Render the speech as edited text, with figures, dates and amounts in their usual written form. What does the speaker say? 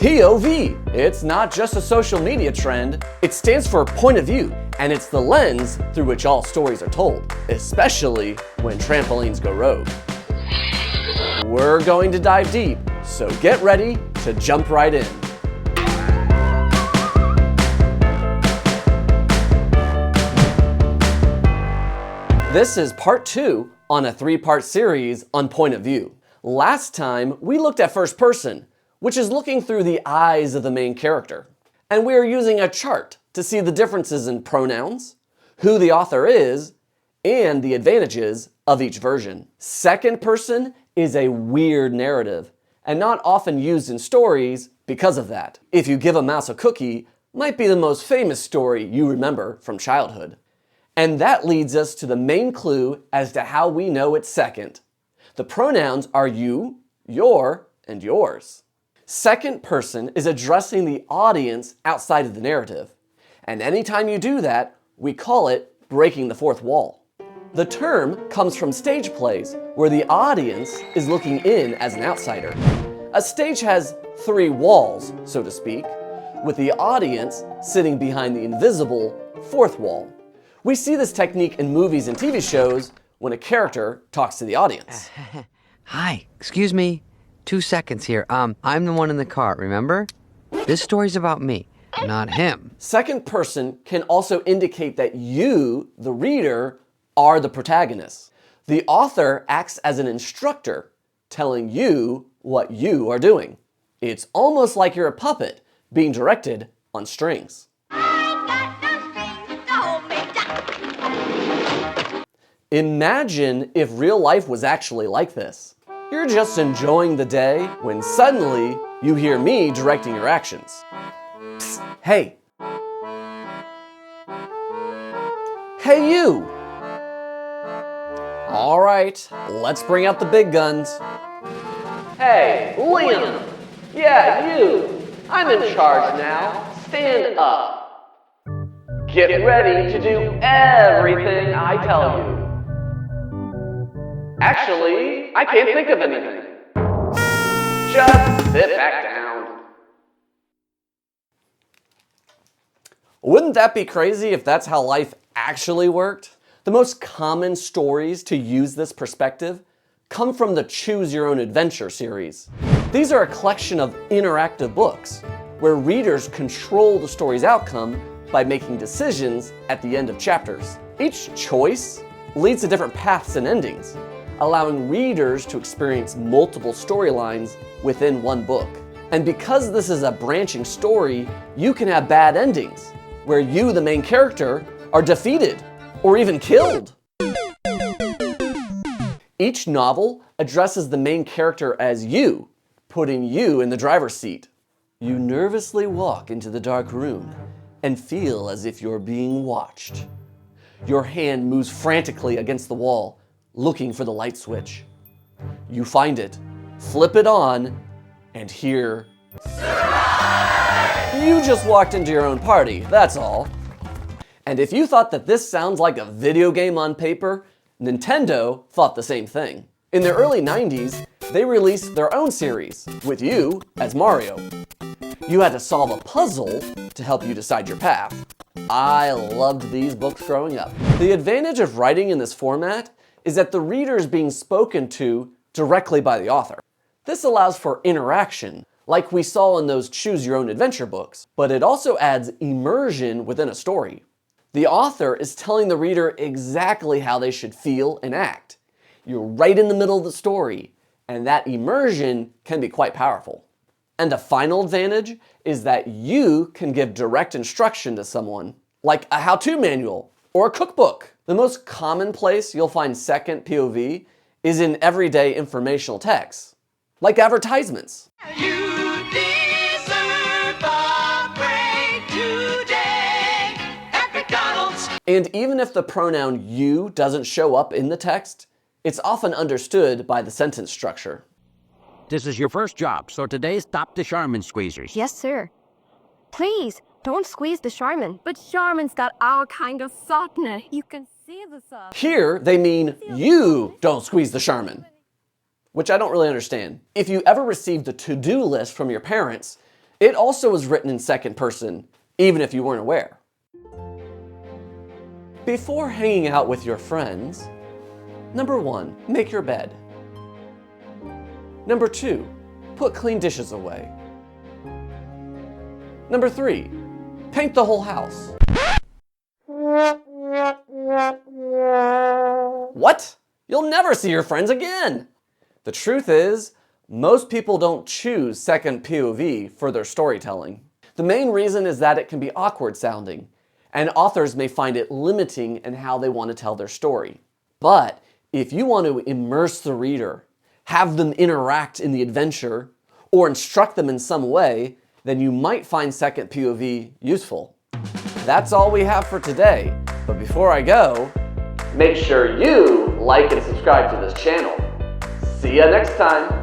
POV. It's not just a social media trend, it stands for point of view, and it's the lens through which all stories are told, especially when trampolines go rogue. We're going to dive deep, so get ready to jump right in. This is part 2 on a 3-part series on point of view. Last time, we looked at first person, which is looking through the eyes of the main character. And we are using a chart to see the differences in pronouns, who the author is, and the advantages of each version. Second person is a weird narrative, and not often used in stories because of that. If You Give a Mouse a Cookie might be the most famous story you remember from childhood. And that leads us to the main clue as to how we know it's second. The pronouns are you, your, and yours. Second person is addressing the audience outside of the narrative. And anytime you do that, we call it breaking the fourth wall. The term comes from stage plays, where the audience is looking in as an outsider. A stage has 3 walls, so to speak, with the audience sitting behind the invisible 4th wall. We see this technique in movies and TV shows when a character talks to the audience. Hi, excuse me. 2 seconds here. I'm the one in the car, remember? This story's about me, not him. Second person can also indicate that you, the reader, are the protagonist. The author acts as an instructor, telling you what you are doing. It's almost like you're a puppet being directed on strings. Imagine if real life was actually like this. You're just enjoying the day when suddenly you hear me directing your actions. Psst, hey. Hey you! All right, let's bring out the big guns. Hey, Liam! Yeah, you! I'm in charge now. Stand up. Get ready to do everything I tell you. Actually, I can't think of anything. Just sit back down. Wouldn't that be crazy if that's how life actually worked? The most common stories to use this perspective come from the Choose Your Own Adventure series. These are a collection of interactive books where readers control the story's outcome by making decisions at the end of chapters. Each choice leads to different paths and endings, allowing readers to experience multiple storylines within one book. And because this is a branching story, you can have bad endings, where you, the main character, are defeated or even killed. Each novel addresses the main character as you, putting you in the driver's seat. You nervously walk into the dark room and feel as if you're being watched. Your hand moves frantically against the wall, looking for the light switch. You find it, flip it on, and hear, "Surprise!" You just walked into your own party, that's all. And if you thought that this sounds like a video game on paper, Nintendo thought the same thing. In the early 90s, they released their own series, with you as Mario. You had to solve a puzzle to help you decide your path. I loved these books growing up. The advantage of writing in this format is that the reader is being spoken to directly by the author. This allows for interaction, like we saw in those Choose Your Own Adventure books, but it also adds immersion within a story. The author is telling the reader exactly how they should feel and act. You're right in the middle of the story, and that immersion can be quite powerful. And a final advantage is that you can give direct instruction to someone, like a how-to manual or a cookbook. The most common place you'll find second POV is in everyday informational texts, like advertisements. You deserve a break today at McDonald's. And even if the pronoun you doesn't show up in the text, it's often understood by the sentence structure. This is your first job, so today stop the Charmin squeezers. Yes, sir. Please, don't squeeze the Charmin. But Charmin's got our kind of softener. You can see the soft. Here, they mean you don't squeeze the Charmin, which I don't really understand. If you ever received a to-do list from your parents, It also was written in second person, even if you weren't aware. Before hanging out with your friends, number 1, make your bed. Number 2, put clean dishes away. Number 3, paint the whole house. What? You'll never see your friends again! The truth is, most people don't choose second POV for their storytelling. The main reason is that it can be awkward sounding, and authors may find it limiting in how they want to tell their story. But if you want to immerse the reader, have them interact in the adventure, or instruct them in some way, then you might find second POV useful. That's all we have for today, but before I go, make sure you like and subscribe to this channel. See ya next time!